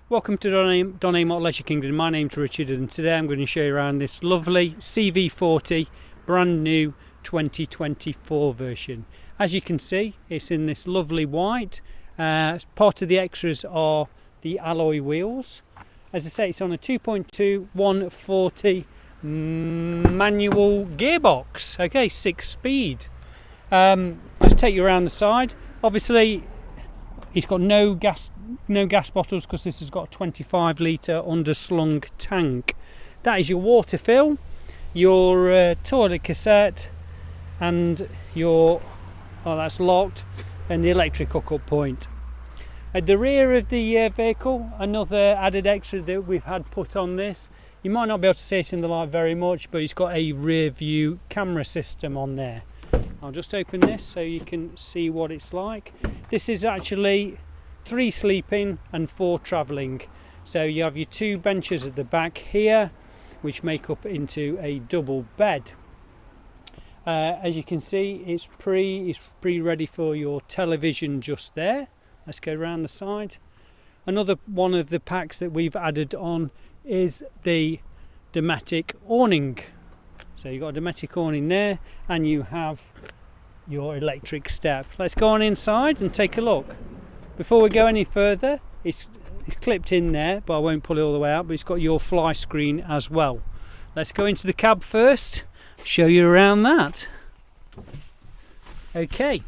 Welcome to Don Amott Leisure Kingdom. My name's Richard and today I'm going to show you around this lovely CV40 brand new 2024 version. As you can see, it's in this lovely white. Part of the extras are the alloy wheels. As I say, it's on a 2.2 140 manual gearbox. Okay, 6-speed. Just take you around the side. Obviously, it's got no gas bottles because this has got a 25 litre underslung tank. That is your water fill, your toilet cassette, and your that's locked, and the electric hookup point. At the rear of the vehicle, another added extra that we've had put on this. You might not be able to see it in the light very much, but it's got a rear view camera system on there. I'll just open this so you can see what it's like. This is actually 3 sleeping and 4 travelling. So you have your 2 benches at the back here, which make up into a double bed. As you can see, it's pre-ready for your television just there. Let's go around the side. Another one of the packs that we've added on is the Dometic awning. So you've got a Dometic awning there, and you have your electric step. Let's go on inside and take a look. Before we go any further, it's clipped in there, but I won't pull it all the way out, but it's got your fly screen as well. Let's go into the cab first, show you around that. Okay.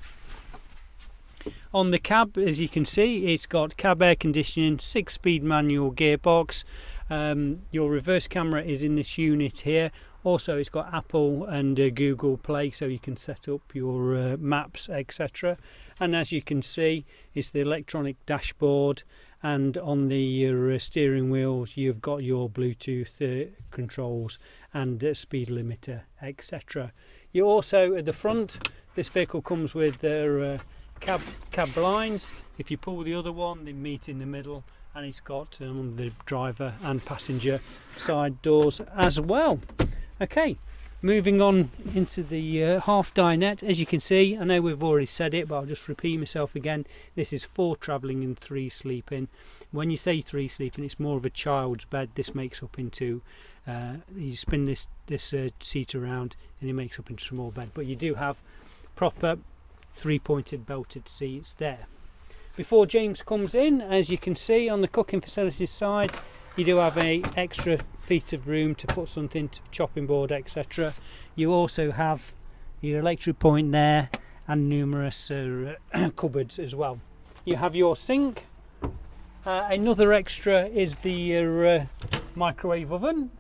On the cab, as you can see, it's got cab air conditioning, 6-speed manual gearbox. Your reverse camera is in this unit here. Also, it's got Apple and Google Play, so you can set up your maps, etc. And as you can see, it's the electronic dashboard, and on the steering wheel you've got your Bluetooth controls and speed limiter, etc. You also, at the front, this vehicle comes with their cab blinds. If you pull the other one, they meet in the middle, and it's got the driver and passenger side doors as well. Okay, moving on into the half dinette. As you can see, I know we've already said it, but I'll just repeat myself again. This is 4 travelling and 3 sleeping. When you say 3 sleeping, it's more of a child's bed. This makes up into you spin this seat around and it makes up into a small bed, but you do have proper 3-pointed belted seats there. Before James comes in, as you can see on the cooking facilities side, you do have an extra feet of room to put something to the chopping board, etc. You also have your electric point there and numerous cupboards as well. You have your sink. Another extra is the microwave oven.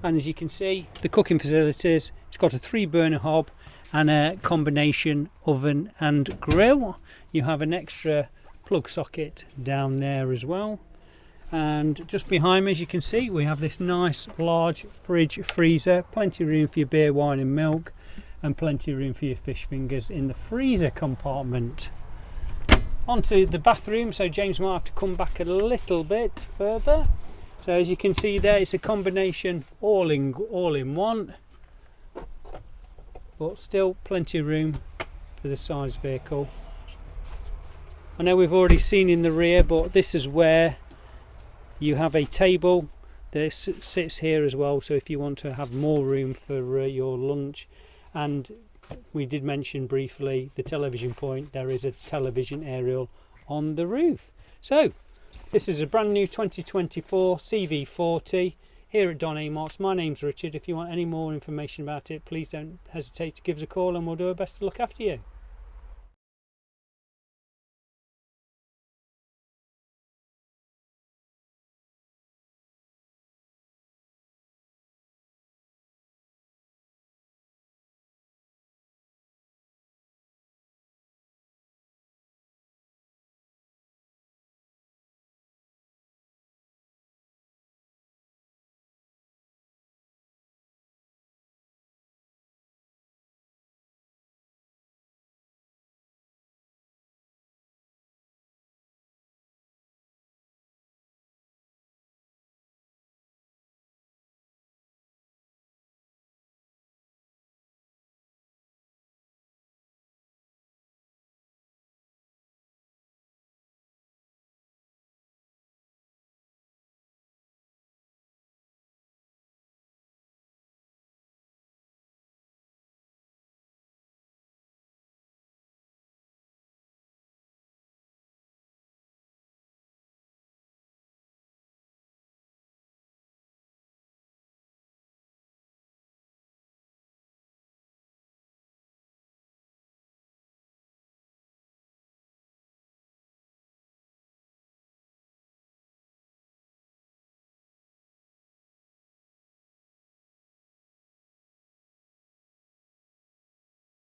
And as you can see, the cooking facilities, it's got a 3-burner hob and a combination oven and grill. You have an extra plug socket down there as well. And just behind me, as you can see, we have this nice large fridge freezer, plenty of room for your beer, wine and milk, and plenty of room for your fish fingers in the freezer compartment. Onto the bathroom, so James might have to come back a little bit further. So as you can see there, it's a combination all-in-one, but still plenty of room for the size vehicle. I know we've already seen in the rear, but this is where you have a table that sits here as well, so if you want to have more room for your lunch. And we did mention briefly the television point. There is a television aerial on the roof. So this is a brand new 2024 CV40 here at Don Amott. My name's Richard. If you want any more information about it, please don't hesitate to give us a call and we'll do our best to look after you.